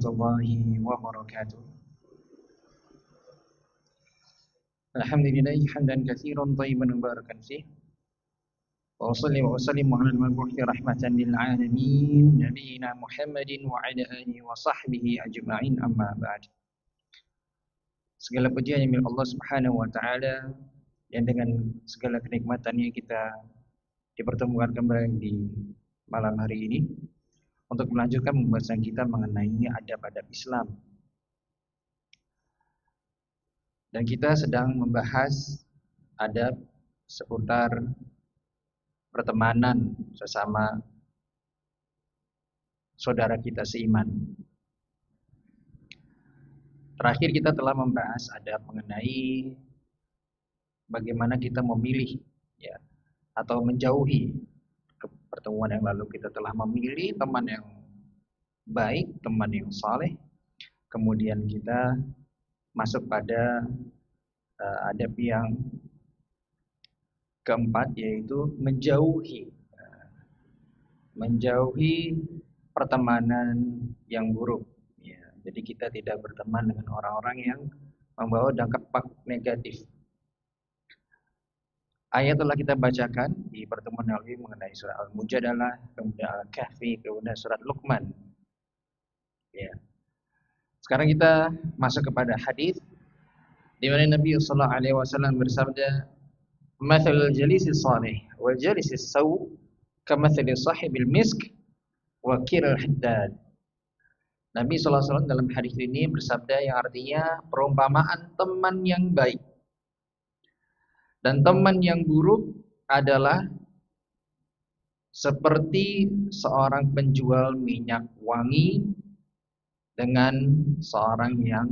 warahmatullahi wabarakatuh. Alhamdulillah hamdan katsiran thayyiban mubarakan fih. Wa usalli wa usallimu ala al-mabu'uthi rahmatan lil alamin nabiyyina Muhammadin wa ala alihi wa sahbihi ajma'in, amma ba'd. Segala pujian yang milik Allah Subhanahu wa taala, dan dengan segala kenikmatannya kita dipertemukan kembali di malam hari ini untuk melanjutkan pembahasan kita mengenai adab-adab Islam. Dan kita sedang membahas adab seputar pertemanan sesama saudara kita seiman. Terakhir kita telah membahas adab mengenai bagaimana kita memilih ya atau menjauhi. Pertemuan yang lalu kita telah memilih teman yang baik, teman yang saleh. Kemudian kita masuk pada adab yang keempat, yaitu menjauhi pertemanan yang buruk ya. Jadi kita tidak berteman dengan orang-orang yang membawa dampak negatif. Ayat telah kita bacakan di pertemuan lalu mengenai surah Al-Mujadalah, kemudian Al-Kahfi, kemudian surat Luqman ya. Sekarang kita masuk kepada hadis di mana Nabi sallallahu alaihi wasallam bersabda, "Mathalul jalisi salih wal jalisi saw kamathali sahibil misk wa kiril haddad." Nabi sallallahu alaihi wasallam dalam hadis ini bersabda yang artinya perumpamaan teman yang baik dan teman yang buruk adalah seperti seorang penjual minyak wangi dengan seorang yang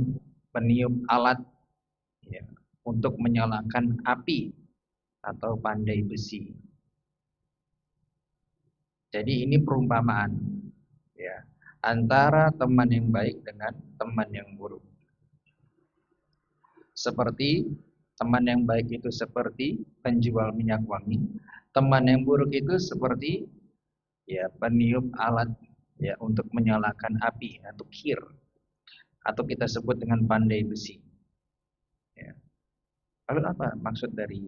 peniup alat ya, untuk menyalakan api atau pandai besi. Jadi ini perumpamaan ya antara teman yang baik dengan teman yang buruk. Seperti teman yang baik itu seperti penjual minyak wangi, teman yang buruk itu seperti ya peniup alat ya untuk menyalakan api atau kir, atau kita sebut dengan pandai besi. Ya. Lalu apa maksud dari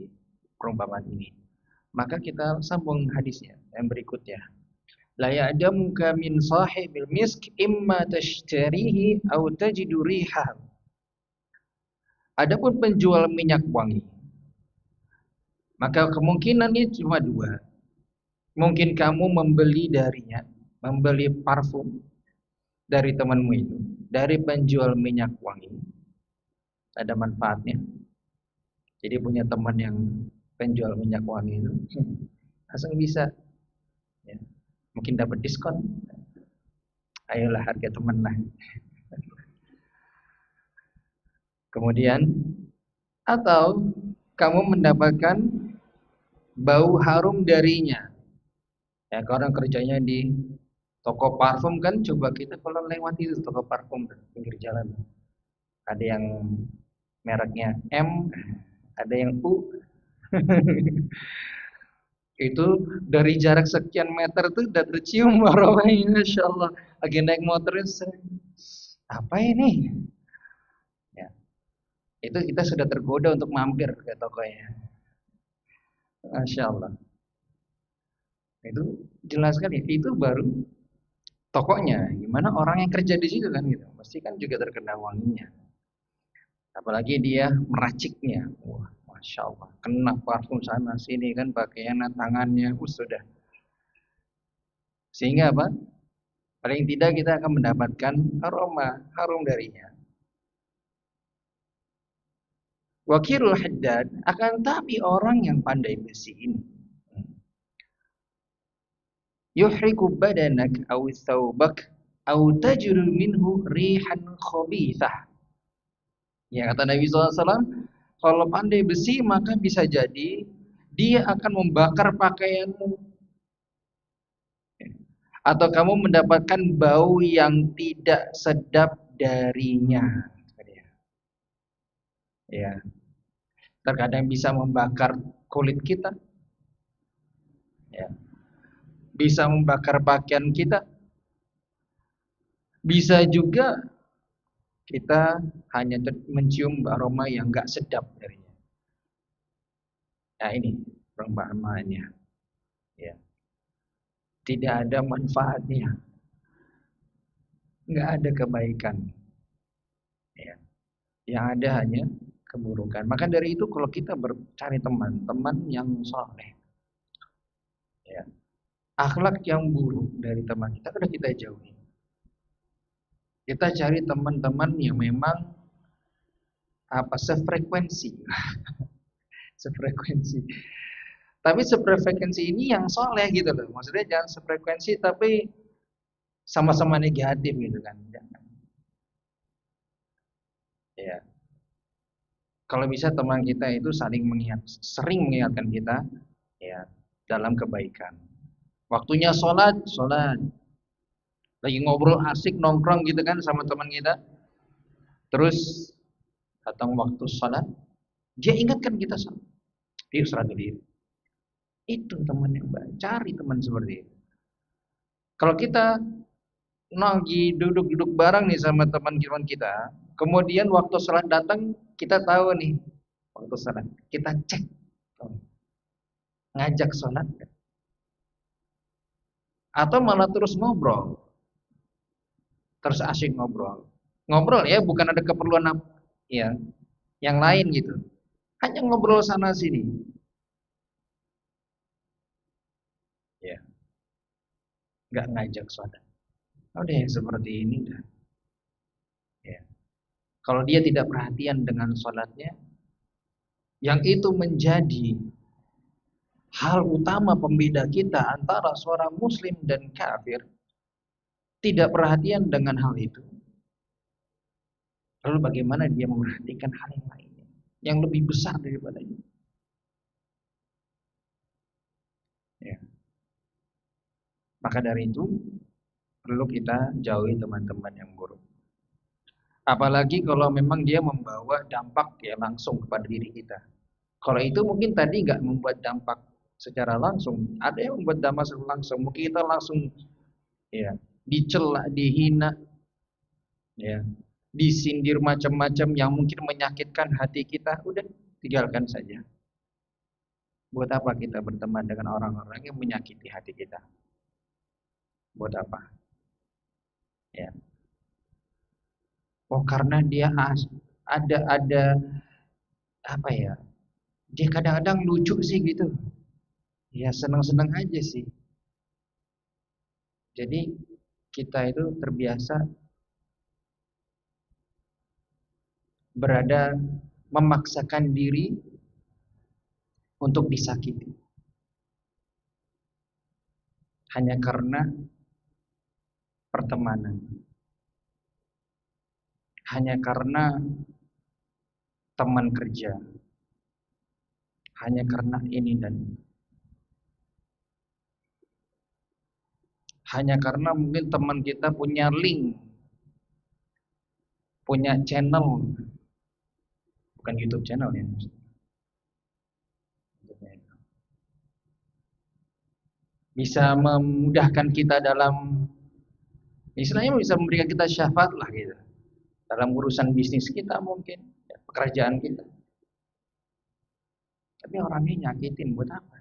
perumpamaan ini? Maka kita sambung hadisnya yang berikutnya. La ya'damuka min sahibil misk imma tashtarihi aw tajidu rihahu. Adapun penjual minyak wangi, maka kemungkinannya cuma dua. Mungkin kamu membeli darinya, membeli parfum dari temanmu itu, dari penjual minyak wangi, ada manfaatnya. Jadi punya teman yang penjual minyak wangi itu langsung bisa ya, mungkin dapat diskon. Ayolah, harga teman lah. Kemudian atau kamu mendapatkan bau harum darinya. Ya, orang kerjanya di toko parfum kan, coba kita kalau lewat itu toko parfum pinggir jalan, ada yang mereknya M, ada yang U. Itu dari jarak sekian meter tuh udah tercium aromanya, Masya Allah. Lagi naik motor, apa ini? Ya, itu kita sudah tergoda untuk mampir ke tokonya. Masya Allah. Itu jelas sekali, itu baru tokonya. Gimana orang yang kerja di situ kan gitu, pasti kan juga terkena wanginya. Apalagi dia meraciknya, wah, Masya Allah, kena parfum sana sini kan, pakaian tangannya, sudah. Sehingga apa? Paling tidak kita akan mendapatkan aroma harum darinya. Wakirul haddad, akan tapi orang yang pandai besi ini, yuhriku badanak aw thawbak aw tajru minhu rihan khabithah. Ya, kata Nabi SAW, kalau pandai besi maka bisa jadi dia akan membakar pakaianmu, atau kamu mendapatkan bau yang tidak sedap darinya. Ya, terkadang bisa membakar kulit kita, ya, bisa membakar pakaian kita, Bisa juga kita hanya mencium aroma yang nggak sedap darinya. Nah ini perumpamaannya. Ya. Tidak ada manfaatnya, nggak ada kebaikan. Ya. Yang ada hanya keburukan. Maka dari itu kalau kita cari teman-teman yang soleh, ya, akhlak yang buruk dari teman kita sudah kita jauhi. Kita cari teman-teman yang memang sefrekuensi, sefrekuensi. Tapi sefrekuensi ini yang soleh gitu loh. Maksudnya jangan sefrekuensi tapi sama-sama negatif gitu kan. Jangan. Ya. Kalau bisa teman kita itu sering mengingatkan kita ya dalam kebaikan. Waktunya sholat, sholat. Lagi ngobrol asik nongkrong gitu kan sama teman kita. Terus datang waktu sholat, dia ingatkan kita sholat. Yuk sholat dulu. Itu teman yang baik. Cari teman seperti itu. Kalau kita lagi duduk-duduk bareng nih sama teman-teman kita, kemudian waktu sholat datang, kita tahu nih waktu sholat, kita cek, ngajak sholat, atau malah terus ngobrol, terus asyik ngobrol ya bukan ada keperluan apa, ya, yang lain gitu, hanya ngobrol sana sini, ya, nggak ngajak sholat. Udah yang seperti ini udah. Ya. Kalau dia tidak perhatian dengan sholatnya, yang itu menjadi hal utama pembeda kita antara seorang muslim dan kafir, tidak perhatian dengan hal itu. Lalu bagaimana dia memperhatikan hal yang lainnya, yang lebih besar daripada itu? Ya. Maka dari itu perlu kita jauhi teman-teman yang buruk. Apalagi kalau memang dia membawa dampak ya langsung kepada diri kita. Kalau itu mungkin tadi nggak membuat dampak secara langsung, ada yang membuat dampak langsung. Mungkin kita langsung ya dicela, dihina, ya, disindir macam-macam yang mungkin menyakitkan hati kita. Udah tinggalkan saja. Buat apa kita berteman dengan orang-orang yang menyakiti hati kita? Buat apa? Ya. Oh karena dia ada apa ya? Dia kadang-kadang lucu sih gitu. Ya senang-senang aja sih. Jadi kita itu terbiasa berada memaksakan diri untuk disakiti. Hanya karena pertemanan. Hanya karena teman kerja. Hanya karena ini dan ini. Hanya karena mungkin teman kita punya link, punya channel, bukan YouTube channel ya. Bisa memudahkan kita dalam, istilahnya bisa memberikan kita syafaat lah gitu. Dalam urusan bisnis kita mungkin, ya, pekerjaan kita. Tapi orangnya nyakitin buat apa?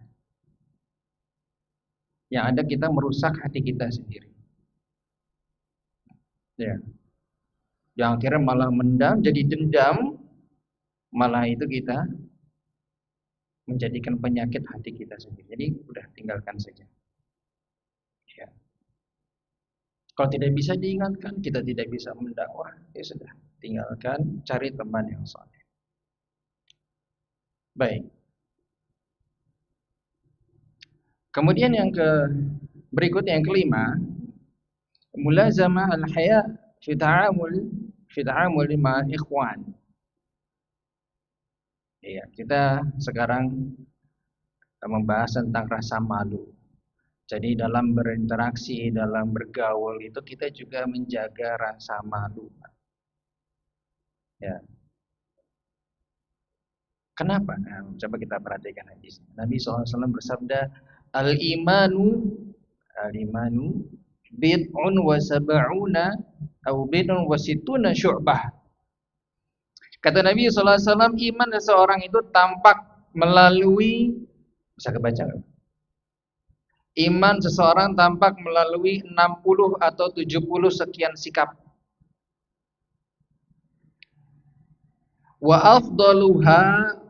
Yang ada kita merusak hati kita sendiri. Ya. Yang akhirnya malah mendam, jadi dendam, malah itu kita menjadikan penyakit hati kita sendiri. Jadi udah tinggalkan saja. Ya. Kalau tidak bisa diingatkan, kita tidak bisa mendakwah, ya sudah, tinggalkan, cari teman yang saleh. Baik. Kemudian berikutnya yang kelima, mulazamah al-haya fi ta'amul ma'al ikhwan. Iya, kita sekarang membahas tentang rasa malu. Jadi dalam berinteraksi, dalam bergaul itu kita juga menjaga rasa malu. Ya. Kenapa? Nah, coba kita perhatikan hadis. Nabi SAW bersabda, Al-imanu bid'un wa sab'una Aw bid'un wa sittuna syu'bah. Kata Nabi sallallahu alaihi wasallam, iman seseorang itu tampak melalui, bisa kebaca enggak? Iman seseorang tampak melalui 60 atau 70 sekian sikap. Wa afdaluha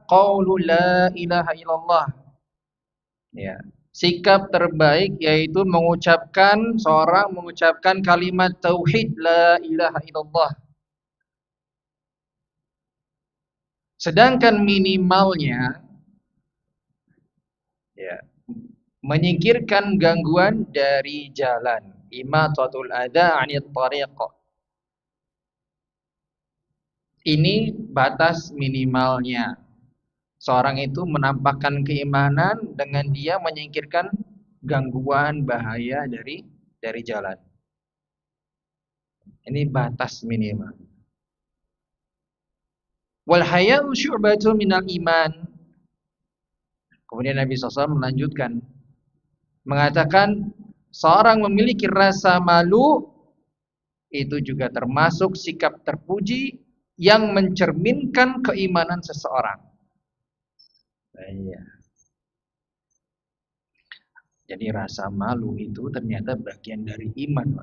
qaulu la ilaha illallah. Ya. Sikap terbaik yaitu seorang mengucapkan kalimat tauhid la ilaha illallah. Sedangkan minimalnya, ya, menyingkirkan gangguan dari jalan, imatatul adza 'anit thariq. Ini batas minimalnya. Seorang itu menampakkan keimanan dengan dia menyingkirkan gangguan bahaya dari jalan. Ini batas minimal. Wal haya'u syu'batun minal iman. Kemudian Nabi SAW melanjutkan mengatakan seorang memiliki rasa malu itu juga termasuk sikap terpuji yang mencerminkan keimanan seseorang. Iya. Jadi rasa malu itu ternyata bagian dari iman.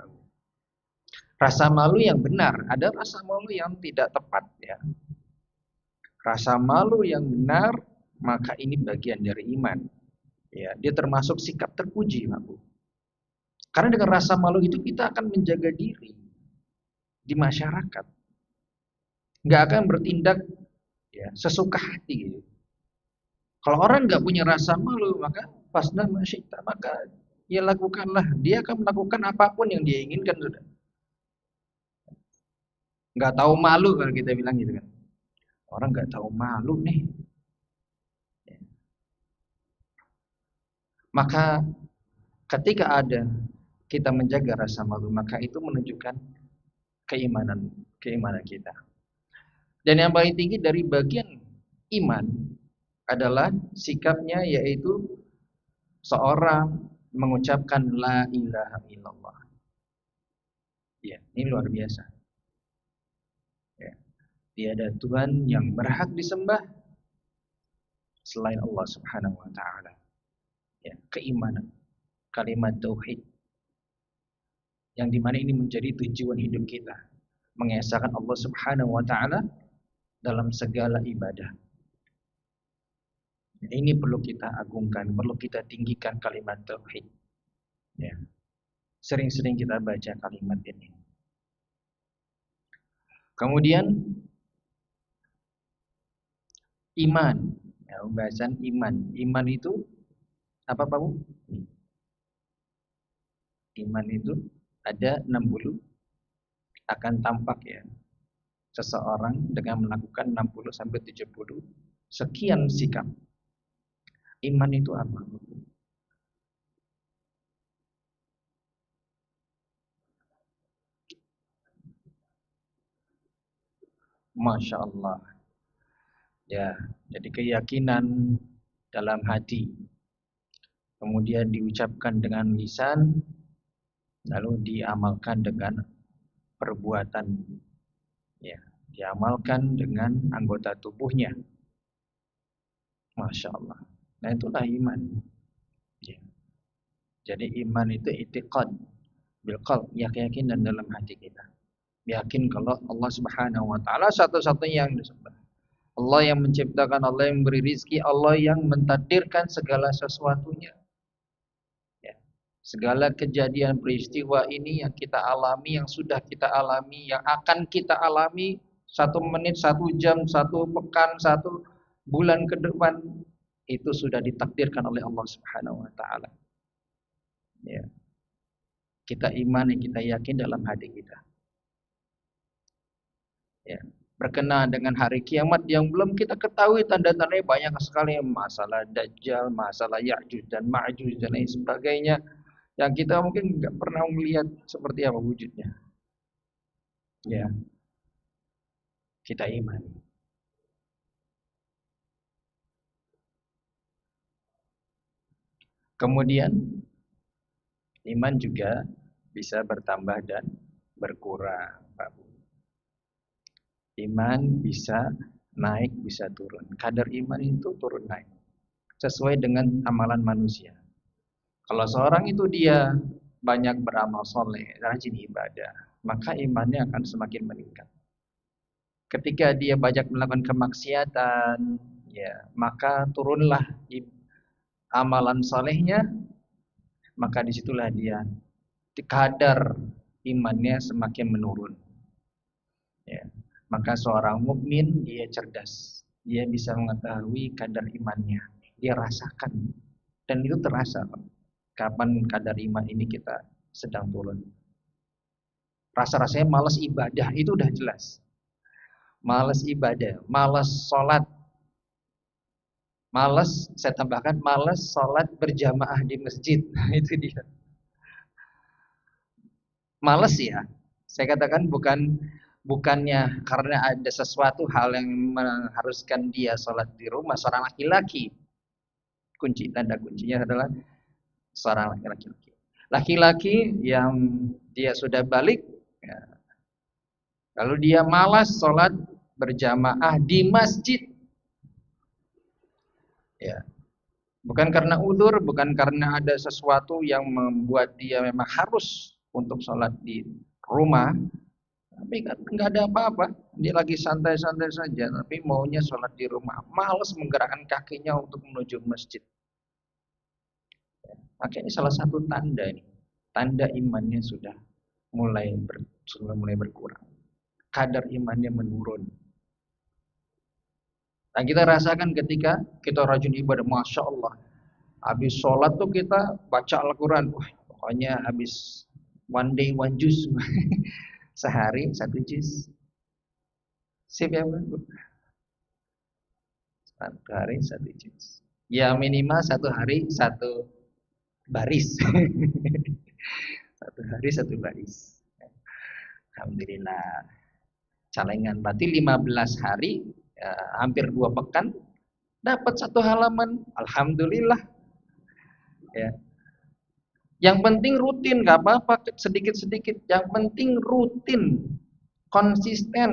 Rasa malu yang benar, ada rasa malu yang tidak tepat ya. Rasa malu yang benar, maka ini bagian dari iman. Ya, dia termasuk sikap terpuji, Pak Bu. Karena dengan rasa malu itu kita akan menjaga diri di masyarakat. Nggak akan bertindak ya, sesuka hati gitu. Kalau orang nggak punya rasa malu, maka fasna masyita, maka ya lakukanlah. Dia akan melakukan apapun yang dia inginkan sudah. Nggak tahu malu kalau kita bilang gitu kan. Orang nggak tahu malu nih. Maka ketika ada kita menjaga rasa malu, maka itu menunjukkan keimanan kita. Dan yang paling tinggi dari bagian iman adalah sikapnya, yaitu seorang mengucapkan la ilaha illallah. Ya, ini luar biasa. Ya. Tiada Tuhan yang berhak disembah selain Allah Subhanahu wa taala. Ya, keimanan, kalimat tauhid. Yang dimana ini menjadi tujuan hidup kita, mengesahkan Allah Subhanahu wa taala dalam segala ibadah. Ini perlu kita agungkan, perlu kita tinggikan kalimat tauhid. Ya. Sering-sering kita baca kalimat ini. Kemudian iman, ya, pembahasan iman. Iman itu apa Pak Bu? Iman itu ada 60, akan tampak ya seseorang dengan melakukan 60 sampai 70 sekian sikap. Iman itu apa? Masya Allah. Ya, jadi keyakinan dalam hati, kemudian diucapkan dengan lisan, lalu diamalkan dengan perbuatan. Ya, diamalkan dengan anggota tubuhnya. Masya Allah. Nah itulah iman. Ya. Jadi iman itu i'tiqad bil qalb, ya, keyakinan dalam hati kita. Yakin kalau Allah Subhanahu wa taala satu-satunya yang disembah. Allah yang menciptakan, Allah yang memberi rizki, Allah yang mentakdirkan segala sesuatunya. Ya. Segala kejadian peristiwa ini yang kita alami, yang sudah kita alami, yang akan kita alami 1 menit, 1 jam, 1 pekan, 1 bulan ke depan, itu sudah ditakdirkan oleh Allah Subhanahu wa taala. Ya. Kita imani, kita yakin dalam hati kita. Ya. Berkenaan dengan hari kiamat yang belum kita ketahui tanda-tandanya banyak sekali, masalah Dajjal, masalah Ya'juj dan Ma'juj dan lain sebagainya yang kita mungkin nggak pernah melihat seperti apa wujudnya. Ya, kita imani. Kemudian iman juga bisa bertambah dan berkurang, Pak Bu. Iman bisa naik, bisa turun. Kadar iman itu turun naik sesuai dengan amalan manusia. Kalau seorang itu dia banyak beramal soleh, rajin ibadah, maka imannya akan semakin meningkat. Ketika dia banyak melakukan kemaksiatan, ya, maka turunlah amalan solehnya, maka disitulah dia kadar imannya semakin menurun. Ya. Maka seorang mukmin dia cerdas, dia bisa mengetahui kadar imannya, dia rasakan, dan itu terasa. Kapan kadar iman ini kita sedang turun? Rasa-rasanya malas ibadah itu udah jelas. Malas ibadah, malas sholat, malas, saya tambahkan malas sholat berjamaah di masjid. Itu dia. Malas ya. Saya katakan bukannya karena ada sesuatu hal yang mengharuskan dia sholat di rumah, seorang laki-laki. Tanda kuncinya adalah seorang laki-laki. Laki-laki yang dia sudah balik, ya, lalu dia malas sholat berjamaah di masjid. Ya. Bukan karena udzur, bukan karena ada sesuatu yang membuat dia memang harus untuk sholat di rumah, tapi nggak ada apa-apa. Dia lagi santai-santai saja, tapi maunya sholat di rumah. Malas menggerakkan kakinya untuk menuju masjid. Maka ini salah satu tanda ini. Tanda imannya sudah mulai berkurang. Kadar imannya menurun. Dan kita rasakan ketika kita rajin ibadah, Masya Allah. Habis sholat tuh kita baca Al-Quran. Wah, pokoknya habis one day one juz. Sehari satu juz. Sip ya Bu? Satu hari satu juz. Ya minimal satu hari satu baris. Satu hari satu baris. Alhamdulillah. Calengan berarti 15 hari, ya, hampir 2 pekan dapat satu halaman. Alhamdulillah. Ya. Yang penting rutin, gak apa-apa sedikit-sedikit. Yang penting rutin, konsisten.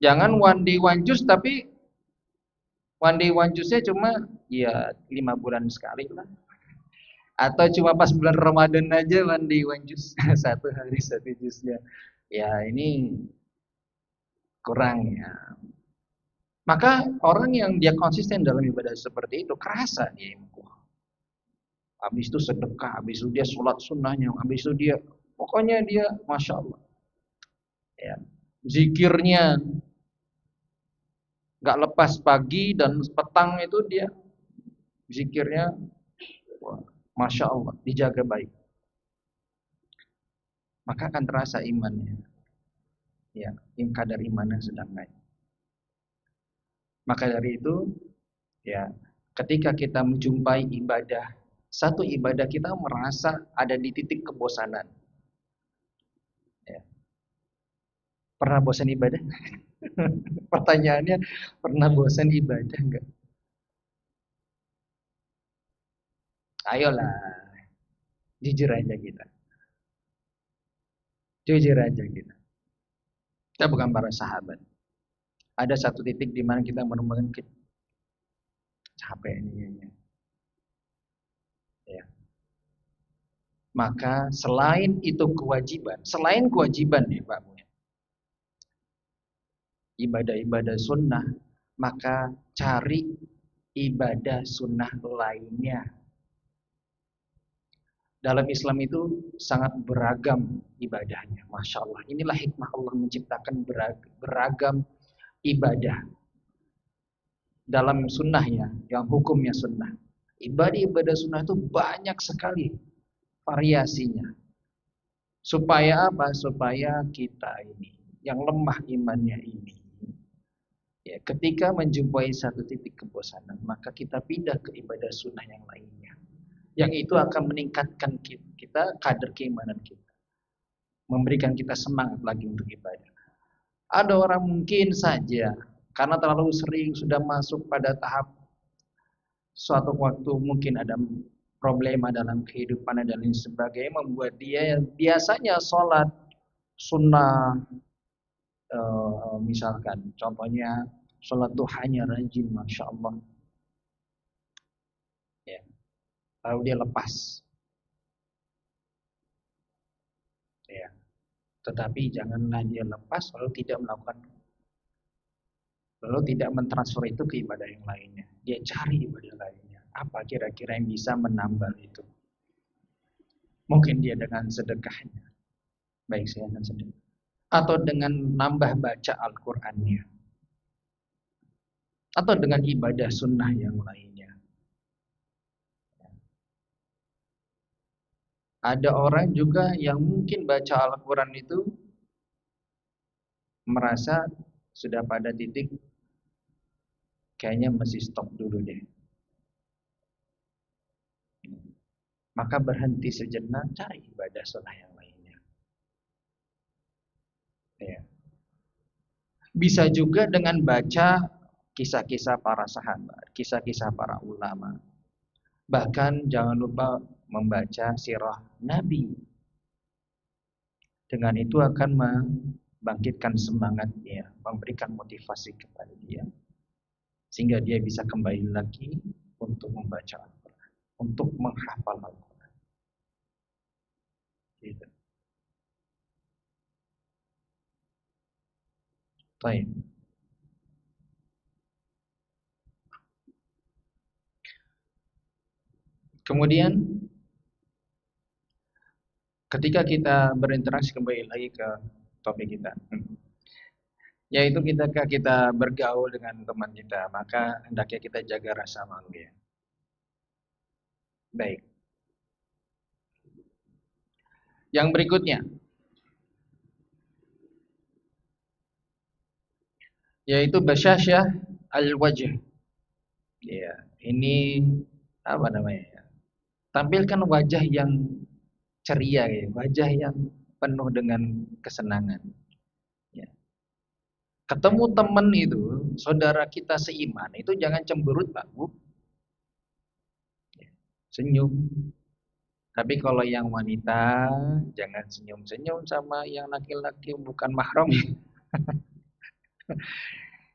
Jangan one day one juice, tapi one day one juice-nya cuma ya 5 bulan sekali lah. Atau cuma pas bulan Ramadan aja one day one juice. Satu hari satu jus-nya. Ya ini kurang ya. Maka orang yang dia konsisten dalam ibadah seperti itu kerasa dia. Habis itu sedekah, habis itu dia sholat sunnahnya, habis itu dia pokoknya dia Masya Allah. Ya. Zikirnya nggak lepas pagi dan petang itu dia zikirnya, wah, Masya Allah, dijaga baik. Maka akan terasa imannya. Ya, kadar imannya sedang naik. Maka dari itu, ya, ketika kita menjumpai ibadah, satu ibadah kita merasa ada di titik kebosanan. Ya. Pernah bosan ibadah? Pertanyaannya, pernah bosan ibadah enggak? Ayolah, jujur aja kita. Jujur aja kita. Kita bukan para sahabat. Ada satu titik di mana kita menemukan capek ini. Ya. Maka selain itu kewajiban, nih Pak, ibadah-ibadah sunnah, maka cari ibadah sunnah lainnya. Dalam Islam itu sangat beragam ibadahnya, Masya Allah. Inilah hikmah Allah menciptakan beragam ibadah dalam sunnahnya, yang hukumnya sunnah. Ibadah sunnah itu banyak sekali variasinya. Supaya apa? Supaya kita ini, yang lemah imannya ini, ya, ketika menjumpai satu titik kebosanan, maka kita pindah ke ibadah sunnah yang lainnya. Yang itu akan meningkatkan kita kadar keimanan kita. Memberikan kita semangat lagi untuk ibadah. Ada orang mungkin saja, karena terlalu sering sudah masuk pada tahap suatu waktu mungkin ada problema dalam kehidupan dan lain sebagainya, membuat dia yang biasanya sholat sunnah, misalkan contohnya sholat duhanya rajin, masya Allah, ya. Lalu dia lepas, ya. Tetapi janganlah dia lepas lalu tidak melakukan, lalu tidak mentransfer itu ke ibadah yang lainnya. Dia cari ibadah lainnya. Apa kira-kira yang bisa menambah itu? Mungkin dia dengan sedekahnya. Baik, saya akan sedekah. Atau dengan nambah baca Al-Qur'annya. Atau dengan ibadah sunnah yang lainnya. Ada orang juga yang mungkin baca Al-Quran itu merasa sudah pada titik kayaknya mesti stop dulu deh. Maka berhenti sejenak, cari ibadah sunnah yang lainnya. Ya. Bisa juga dengan baca kisah-kisah para sahabat, kisah-kisah para ulama. Bahkan jangan lupa membaca sirah Nabi. Dengan itu akan membangkitkan semangat dia, memberikan motivasi kepada dia, sehingga dia bisa kembali lagi untuk membaca Al-Quran, untuk menghafal Al-Quran. Gitu. Baik. Kemudian ketika kita berinteraksi, kembali lagi ke topik kita, yaitu kita bergaul dengan teman kita, maka hendaknya kita jaga rasa malu ya. Baik. Yang berikutnya, yaitu basyasyah al-wajh. Ya, ini apa namanya ya? Tampilkan wajah yang ceria ya, wajah yang penuh dengan kesenangan. Ya. Ketemu teman itu, saudara kita seiman itu jangan cemberut Pak Bu. Ya. Senyum. Tapi kalau yang wanita jangan senyum-senyum sama yang laki-laki bukan mahram.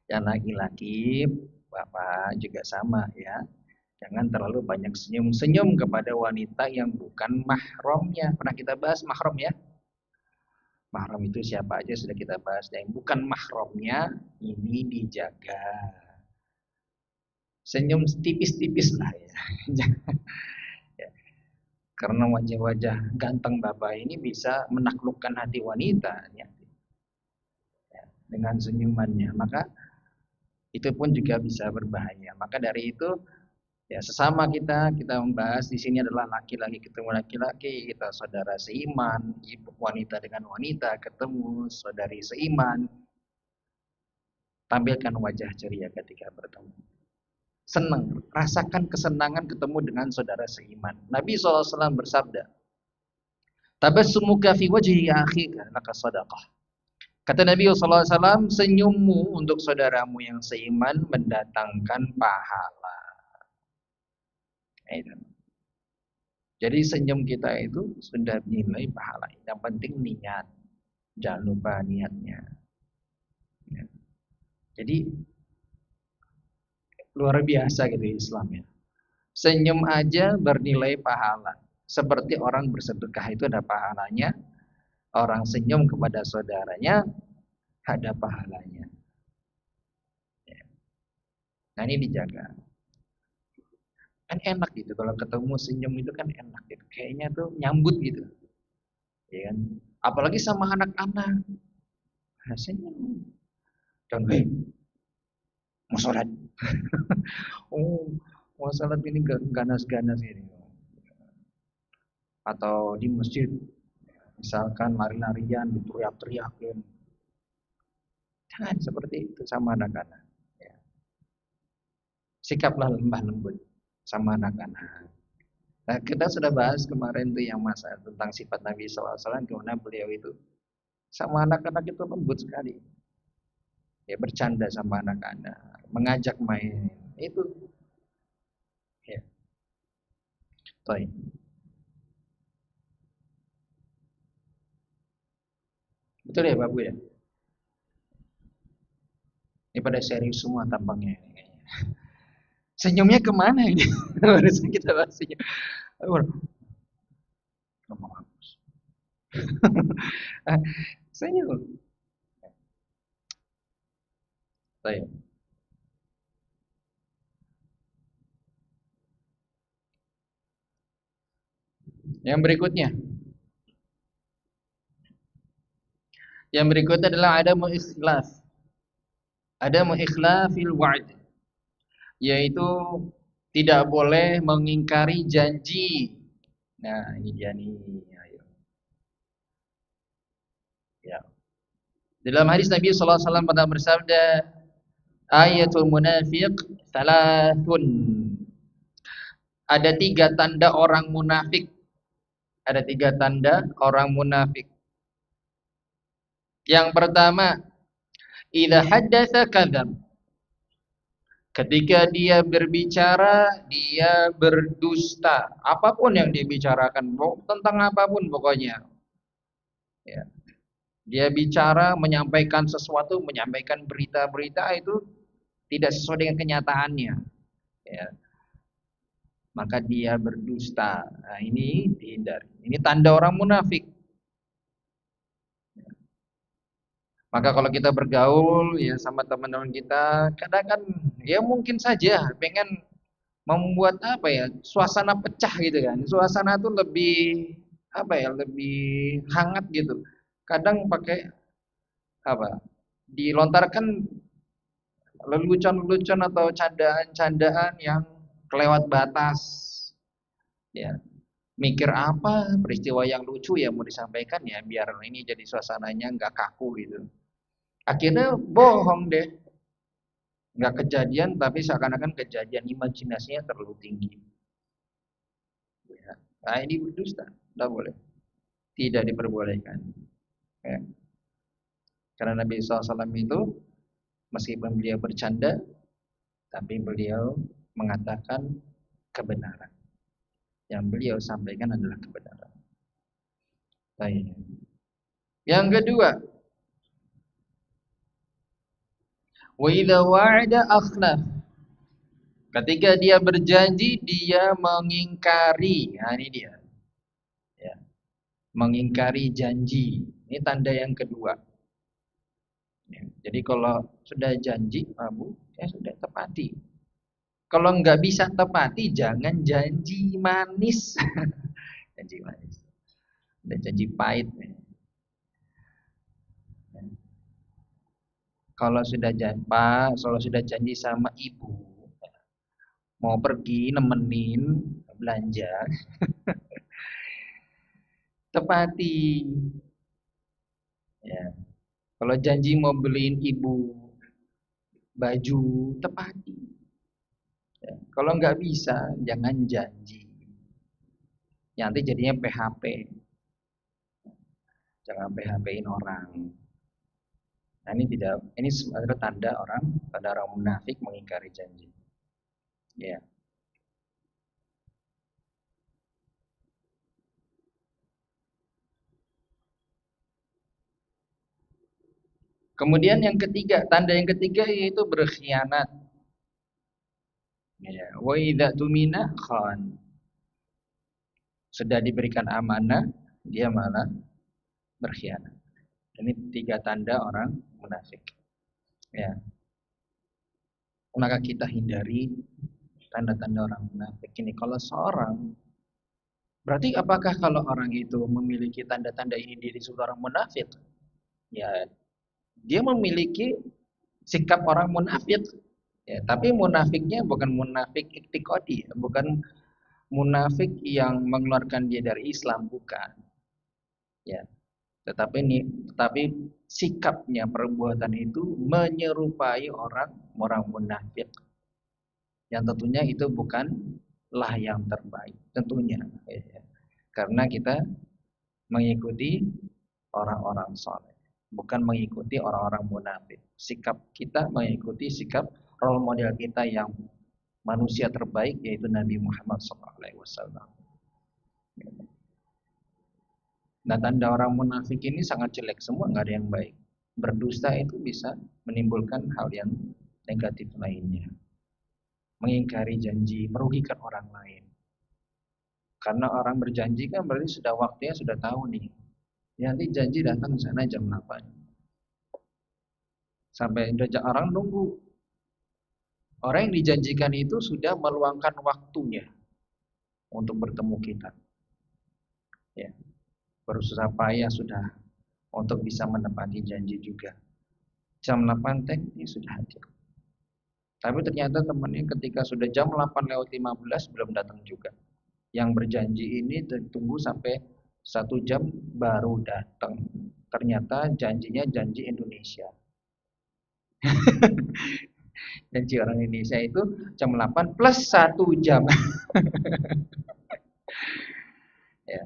Yang laki-laki Bapak juga sama ya. Jangan terlalu banyak senyum-senyum kepada wanita yang bukan mahramnya. Pernah kita bahas mahram ya? Mahram itu siapa aja sudah kita bahas. Yang bukan mahramnya ini dijaga. Senyum tipis-tipis lah ya. Ya. Karena wajah-wajah ganteng Bapak ini bisa menaklukkan hati wanita ya. Ya, dengan senyumannya. Maka itu pun juga bisa berbahaya. Maka dari itu ya sesama kita membahas di sini adalah laki-laki ketemu laki-laki, kita saudara seiman, ibu wanita dengan wanita ketemu saudari seiman, tampilkan wajah ceria ketika bertemu. Senang, rasakan kesenangan ketemu dengan saudara seiman. Nabi SAW bersabda, tabassumuka fi wajhi akhika laka sadaqah. Kata Nabi SAW, senyummu untuk saudaramu yang seiman mendatangkan pahala. Jadi senyum kita itu sudah nilai pahala. Yang penting niat. Jangan lupa niatnya. Ya. Jadi luar biasa gitu Islam ya. Senyum aja bernilai pahala. Seperti orang bersedekah itu ada pahalanya. Orang senyum kepada saudaranya ada pahalanya. Ya. Nah ini dijaga. Kan enak gitu kalau ketemu senyum itu kan enak gitu. Kayaknya tuh nyambut gitu. Ya kan? Apalagi sama anak-anak. Senyum. Contoh, mau sholat. Oh, mau sholat ini ganas-ganas ini. Atau di masjid, misalkan lari-larian, diteriak-teriakin. Jangan seperti itu sama anak-anak. Ya. Sikaplah lembah lembut sama anak-anak. Nah, kita sudah bahas kemarin tuh yang masa tentang sifat Nabi SAW, gimana beliau itu sama anak-anak itu lembut sekali. Ya bercanda sama anak-anak, mengajak main. Itu ya. Baik. Betul ya Babu ya? Ini pada serius semua tampangnya ini kayaknya. Senyumnya kemana ini? Harusnya kita bahas senyum. Senyum. Baik. Yang berikutnya. Yang berikutnya adalah ada mu'ikhlaf. Ada mu'ikhlafil wa'd. Yaitu tidak boleh mengingkari janji. Nah, ini dia nih. Ayo. Ya. Dalam hadis Nabi sallallahu alaihi wasallam pernah bersabda, ayatul munafiq thalathun. Ada 3 tanda orang munafik. Ada 3 tanda orang munafik. Yang pertama, idza haddatsa kadzab. Ketika dia berbicara, dia berdusta. Apapun yang dia bicarakan, tentang apapun pokoknya. Ya. Dia bicara, menyampaikan sesuatu, menyampaikan berita-berita itu tidak sesuai dengan kenyataannya. Ya. Maka dia berdusta. Nah, ini dihindari. Ini tanda orang munafik. Maka kalau kita bergaul ya sama teman-teman kita, kadang kan ya mungkin saja pengen membuat apa ya, suasana pecah gitu kan. Suasana tuh lebih apa ya, lebih hangat gitu. Kadang pakai apa? Dilontarkan lelucon-lelucon atau candaan-candaan yang kelewat batas. Ya, mikir apa peristiwa yang lucu ya mau disampaikan ya biar ini jadi suasananya nggak kaku gitu. Akhirnya bohong deh, nggak kejadian tapi seakan-akan kejadian, imajinasinya terlalu tinggi. Ya. Nah ini berdusta, nggak boleh, tidak diperbolehkan. Ya. Karena Nabi SAW itu meskipun beliau bercanda, tapi beliau mengatakan kebenaran. Yang beliau sampaikan adalah kebenaran. Baik. Yang kedua, wa idza wa'ada akhlaf. Ketika dia berjanji, dia mengingkari. Nah, ini dia. Ya. Mengingkari janji. Ini tanda yang kedua. Ya. Jadi kalau sudah janji, Abu, ya sudah tepati. Kalau nggak bisa tepati, jangan janji manis. Janji manis. Udah janji pahit. Kalau sudah janji, Pak, kalau sudah janji sama ibu, mau pergi nemenin belanja, tepati. Ya. Kalau janji mau beliin ibu baju, tepati. Ya. Kalau nggak bisa, jangan janji. Nanti jadinya PHP. Jangan PHP-in orang. Nah, ini tidak, ini sebenarnya tanda orang munafik mengingkari janji. Ya. Kemudian yang ketiga, tanda yang ketiga yaitu berkhianat. Ya, wa idza tumina khan. Sudah diberikan amanah, dia malah berkhianat. Ini 3 tanda orang munafik. Ya. Maka kita hindari tanda-tanda orang munafik ini. Kalau seorang, berarti apakah kalau orang itu memiliki tanda-tanda ini dia disebut orang munafik? Ya, dia memiliki sikap orang munafik. Ya, tapi munafiknya bukan munafik iktikadi, bukan munafik yang mengeluarkan dia dari Islam, bukan. Ya, tetapi sikapnya, perbuatan itu menyerupai orang munafik. Yang tentunya itu bukanlah yang terbaik, tentunya. Ya. Karena kita mengikuti orang-orang soleh, bukan mengikuti orang-orang munafik. Sikap kita mengikuti sikap role model kita yang manusia terbaik, yaitu Nabi Muhammad SAW. Nah, tanda orang munafik ini sangat jelek, semua nggak ada yang baik. Berdusta itu bisa menimbulkan hal yang negatif lainnya. Mengingkari janji, merugikan orang lain. Karena orang berjanji kan berarti sudah waktunya sudah tahu nih. Ya, nanti janji datang sana jam 8. Sampai orang nunggu. Orang yang dijanjikan itu sudah meluangkan waktunya untuk bertemu kita. Ya, berusaha payah sudah untuk bisa menepati janji juga. Jam 8 ini sudah hadir. Tapi ternyata temannya ketika sudah jam 8:15 belum datang juga. Yang berjanji ini tunggu sampai 1 jam baru datang. Ternyata janjinya janji Indonesia. Janji orang Indonesia itu jam 8 plus 1 jam. Ya.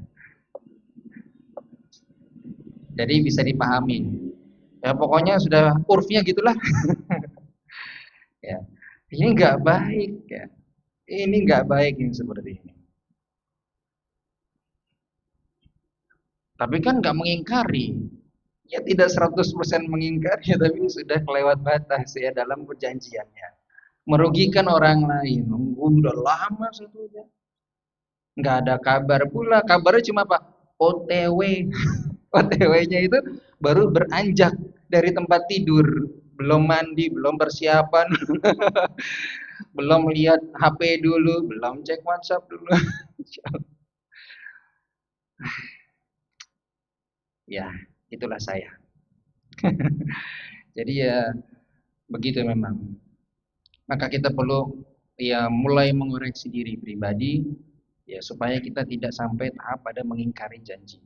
Jadi bisa dipahami. Ya pokoknya sudah urfnya gitulah. Ya. Ini nggak baik ya. Ini nggak baik yang seperti ini. Tapi kan nggak mengingkari. Ya tidak 100% mengingkari, tapi sudah kelewat batas ya dalam perjanjiannya. Merugikan orang lain. Nunggu udah lama sebetulnya. Nggak ada kabar pula. Kabarnya cuma apa? OTW. OTW-nya itu baru beranjak dari tempat tidur. Belum mandi, belum persiapan. Belum lihat HP dulu, belum cek WhatsApp dulu. Ya, itulah saya. Jadi ya begitu memang. Maka kita perlu ya mulai mengoreksi diri pribadi ya supaya kita tidak sampai tahap pada mengingkari janji.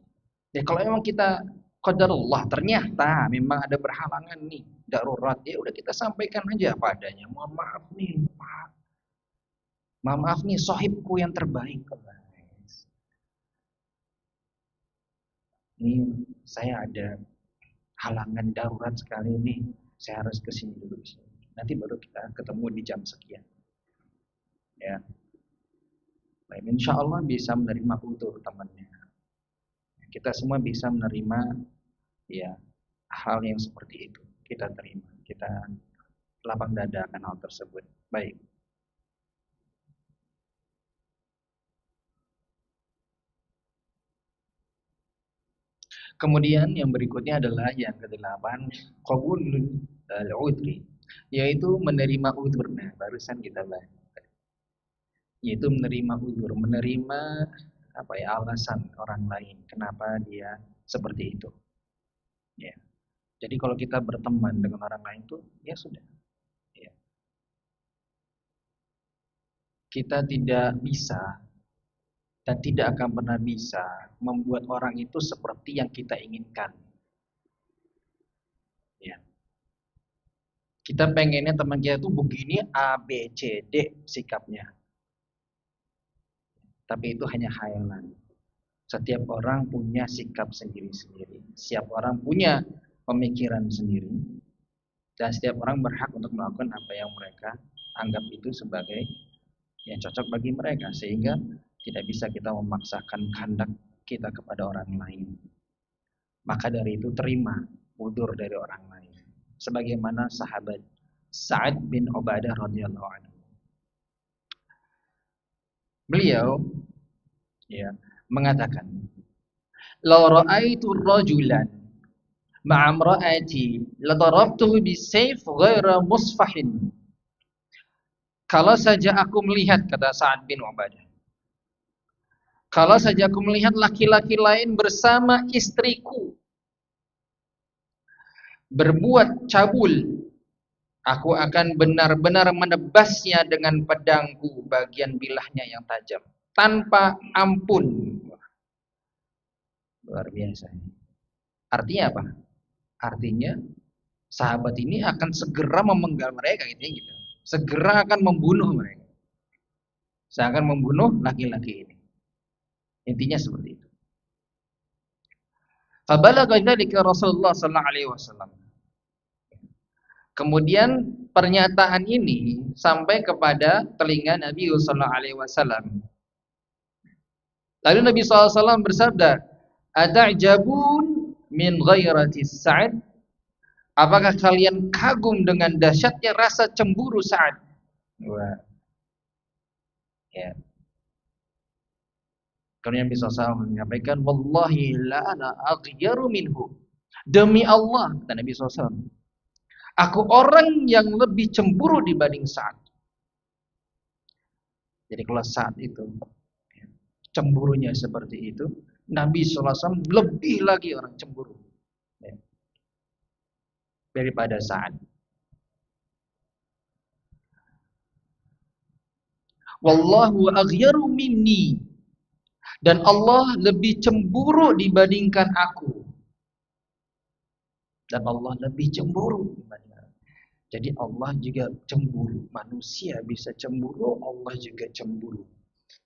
Ya kalau memang kita qadarullah ternyata memang ada berhalangan nih, darurat, ya udah kita sampaikan aja apa adanya. Mohon maaf nih, Pak. Mohon maaf nih sohibku yang terbaik. Ini saya ada halangan darurat sekali nih. Saya harus kesini dulu. Nanti baru kita ketemu di jam sekian. Ya. Baik, insya Allah bisa menerima utuh temannya. Kita semua bisa menerima ya hal yang seperti itu. Kita terima. Kita lapang dada akan hal tersebut. Baik. Kemudian yang berikutnya adalah yang ke-8, qabulul udri, yaitu menerima udzur. Nah, barusan kita bahas. Yaitu menerima udzur, menerima apa ya alasan orang lain kenapa dia seperti itu. Ya. Jadi kalau kita berteman dengan orang lain tuh ya sudah. Ya. Kita tidak bisa dan tidak akan pernah bisa membuat orang itu seperti yang kita inginkan. Ya. Kita pengennya teman kita itu begini A, B, C, D sikapnya. Tapi itu hanya khayalan. Setiap orang punya sikap sendiri-sendiri. Setiap orang punya pemikiran sendiri. Dan setiap orang berhak untuk melakukan apa yang mereka anggap itu sebagai yang cocok bagi mereka. Sehingga tidak bisa kita memaksakan kehendak kita kepada orang lain. Maka dari itu terima udzur dari orang lain. Sebagaimana sahabat Sa'ad bin Ubadah radhiyallahu anhu. Beliau ya mengatakan, "La ra'aitu rajulan ma'a imra'ati la darabtuhu bisayf ghaira musfahin." Kalau saja aku melihat, kata Sa'ad bin Ubadah, kalau saja aku melihat laki-laki lain bersama istriku berbuat cabul, aku akan benar-benar menebasnya dengan pedangku bagian bilahnya yang tajam tanpa ampun. Luar biasa. Artinya apa? Artinya sahabat ini akan segera memenggal mereka gitu. Segera akan membunuh mereka. Saya akan membunuh laki-laki ini. Intinya seperti itu. Fabalagha dzalika Rasulullah sallallahu alaihi wasallam. Kemudian pernyataan ini sampai kepada telinga Nabi sallallahu alaihi wasallam. Lalu Nabi SAW bersabda, Ata'jabun min ghairati Sa'ad? Apakah kalian kagum dengan dahsyatnya rasa cemburu Sa'ad? Wah, ya. Karena Nabi SAW menyampaikan, wallahi la ana aghyaru minhu. Demi Allah, kata Nabi SAW, aku orang yang lebih cemburu dibanding Sa'ad. Jadi kalau Sa'ad itu cemburunya seperti itu, Nabi SAW lebih lagi orang cemburu daripada Sa'ad. Wallahu aghyaru minni, dan Allah lebih cemburu dibandingkan aku. Dan Allah lebih cemburu dibandingkan aku. Jadi Allah juga cemburu. Manusia bisa cemburu, Allah juga cemburu.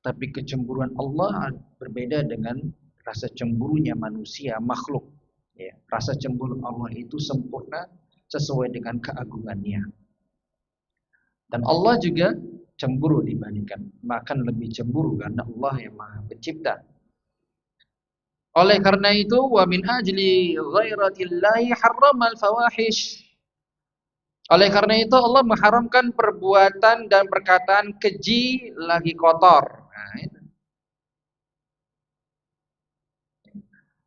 Tapi kecemburuan Allah berbeda dengan rasa cemburunya manusia, makhluk. Ya, rasa cemburu Allah itu sempurna sesuai dengan keagungannya. Dan Allah juga cemburu dibandingkan, bahkan lebih cemburu karena Allah yang Maha Pencipta. Oleh karena itu, wa min ajli ghairatillahi harramal fawahish. Oleh karena itu Allah mengharamkan perbuatan dan perkataan keji lagi kotor. Nah, itu.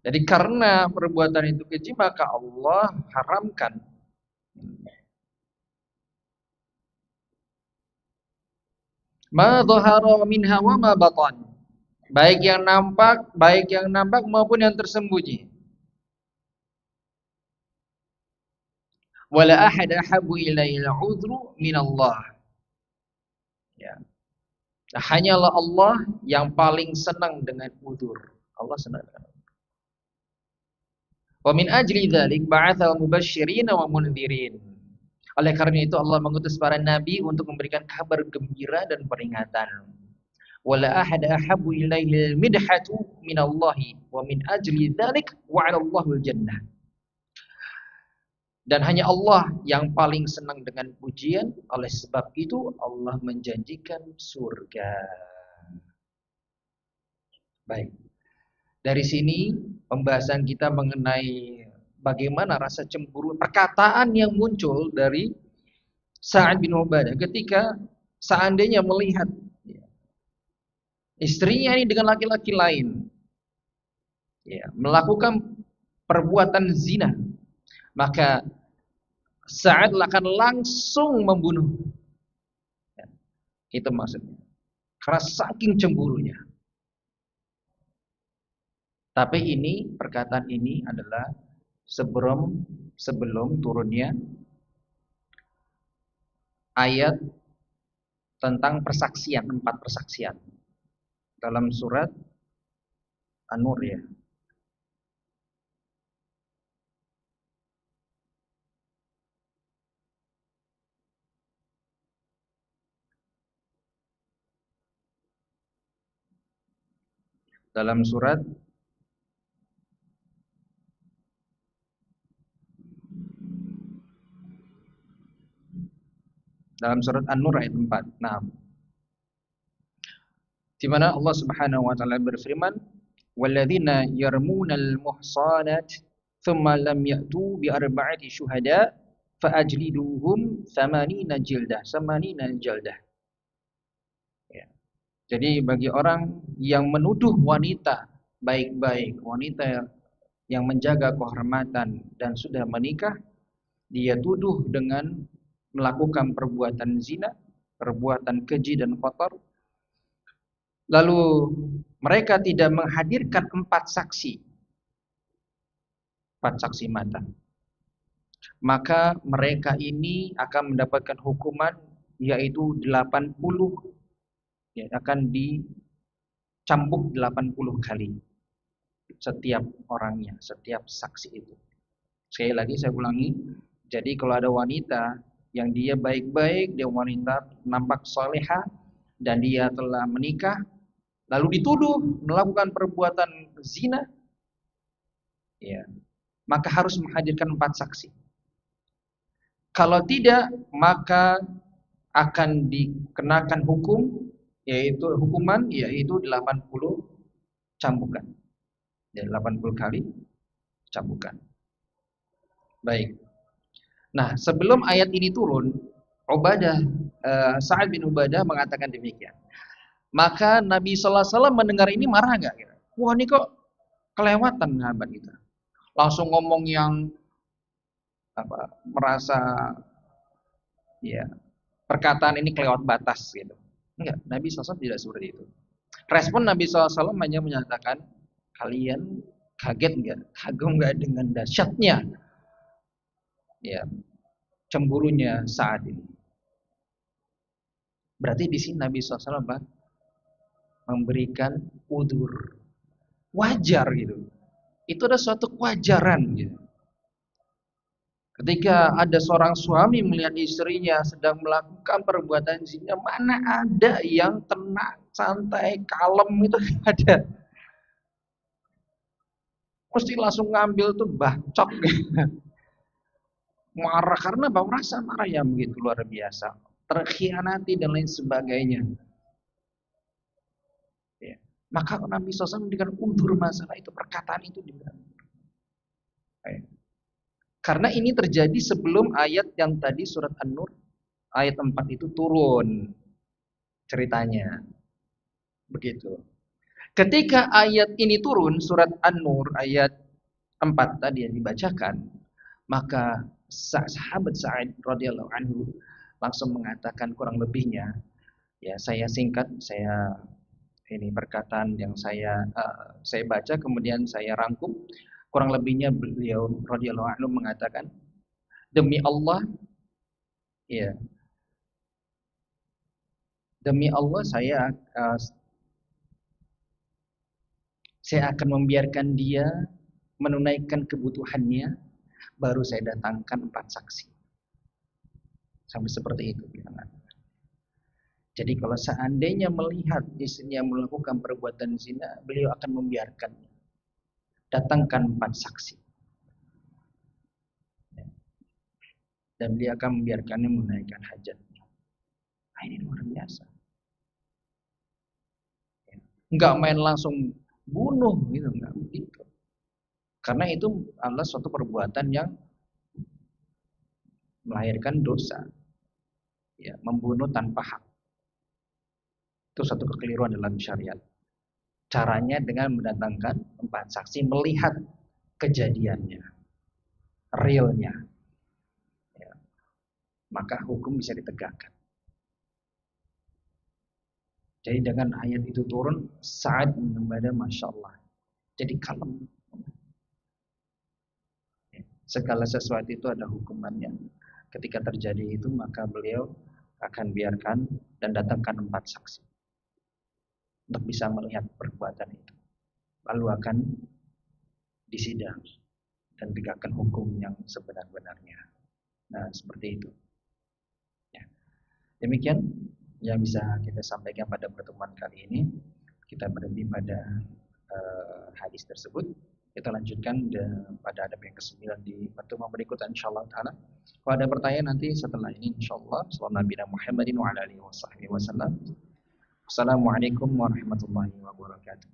Jadi karena perbuatan itu keji maka Allah haramkan. Ma dhahara minha wa ma batan. Baik yang nampak maupun yang tersembunyi. Wala ahad ahabbu ilaihil 'udhru minallah. Ya. Hanyalah Allah yang paling senang dengan udzur. Allah senang dengan udzur. Wa min ajli dzalik ba'atsa mubasysyirin wa mundzirin. Oleh karena itu Allah mengutus para nabi untuk memberikan kabar gembira dan peringatan. Wala ahad ahabbu ilaihil midhatu minallahi wa min ajli dzalik wa'ala Allahul jannah. Dan hanya Allah yang paling senang dengan pujian. Oleh sebab itu Allah menjanjikan surga. Baik. Dari sini pembahasan kita mengenai bagaimana rasa cemburu, perkataan yang muncul dari Sa'ad bin Ubadah ketika seandainya melihat istrinya ini dengan laki-laki lain, ya, melakukan perbuatan zina, maka Sa'ad akan langsung membunuh. Ya, itu maksudnya. Karena saking cemburunya. Tapi ini, perkataan ini adalah sebelum turunnya ayat tentang persaksian, 4 persaksian. Dalam surat An-Nur ya. Dalam surat An-Nur ayat 4. Nah, di mana Allah Subhanahu wa taala berfirman, "Walladzina yarmunal muhsanat thumma lam ya'tu bi arba'ati syuhada fa'ajliduhum 80 jaldah." Ya. Jadi bagi orang yang menuduh wanita baik-baik, wanita yang menjaga kehormatan dan sudah menikah, dia tuduh dengan melakukan perbuatan zina, perbuatan keji dan kotor. Lalu mereka tidak menghadirkan 4 saksi mata. Maka mereka ini akan mendapatkan hukuman yaitu 80, ya, akan dicambuk 80 kali setiap orangnya, setiap saksi itu. Sekali lagi saya ulangi, jadi kalau ada wanita yang dia baik-baik, dia wanita nampak salehah dan dia telah menikah, lalu dituduh melakukan perbuatan zina, ya, maka harus menghadirkan 4 saksi. Kalau tidak, maka akan dikenakan hukuman yaitu 80 cambukan. Ya, 80 kali cambukan. Baik. Nah, sebelum ayat ini turun, Sa'ad bin Ubadah mengatakan demikian. Maka Nabi sallallahu alaihi wasallam mendengar ini marah enggak? Wah, ini kok kelewatan sahabat kita. Langsung ngomong yang merasa ya perkataan ini kelewat batas gitu. Enggak, Nabi sallallahu alaihi wasallam tidak seperti itu. Respon Nabi sallallahu alaihi wasallam hanya menyatakan, kalian kaget enggak? Kagum enggak dengan dahsyatnya ya cemburunya saat ini. Berarti di sini Nabi SAW memberikan udur, wajar gitu. Itu ada suatu kewajaran gitu. Ketika ada seorang suami melihat istrinya sedang melakukan perbuatan zina, mana ada yang tenang, santai, kalem, itu ada. Mesti langsung ngambil tuh bacok gitu. Marah karena merasa marah yang begitu luar biasa, terkhianati dan lain sebagainya. Ya. Maka Nabi SAW memberikan udur masalah itu, perkataan itu juga. Ya. Karena ini terjadi sebelum ayat yang tadi surat An-Nur ayat 4 itu turun ceritanya. Begitu. Ketika ayat ini turun, surat An-Nur ayat 4 tadi yang dibacakan, maka sahabat Sa'id radhiyallahu anhu langsung mengatakan kurang lebihnya, ya saya singkat, saya ini perkataan yang saya baca kemudian saya rangkum. Kurang lebihnya beliau radhiyallahu anhu mengatakan, demi Allah, ya, demi Allah saya akan membiarkan dia menunaikan kebutuhannya, baru saya datangkan 4 saksi. Sampai seperti itu. Jadi kalau seandainya melihat istrinya melakukan perbuatan zina, beliau akan membiarkannya. Datangkan 4 saksi. Dan beliau akan membiarkannya menunaikan hajatnya. Nah, ini luar biasa. Enggak main langsung bunuh gitu, enggak begitu. Karena itu adalah suatu perbuatan yang melahirkan dosa. Ya, membunuh tanpa hak. Itu satu kekeliruan dalam syariat. Caranya dengan mendatangkan 4 saksi melihat kejadiannya, realnya. Ya. Maka hukum bisa ditegakkan. Jadi dengan ayat itu turun, Sa'ad bin Ubadah Masya Allah. Jadi kalem. Segala sesuatu itu ada hukumannya. Ketika terjadi itu, maka beliau akan biarkan dan datangkan 4 saksi. Untuk bisa melihat perbuatan itu. Lalu akan disidang dan tegakkan hukum yang sebenar-benarnya. Nah, seperti itu. Ya. Demikian yang bisa kita sampaikan pada pertemuan kali ini. Kita berhenti pada hadis tersebut. Kita lanjutkan pada adab yang ke-9 di pertemuan berikutnya insyaallah taala. Kalau ada pertanyaan nanti setelah ini insyaallah. Sallallahu Nabi Muhammadin wa ala alihi wasallam. Wassalamualaikum warahmatullahi wabarakatuh.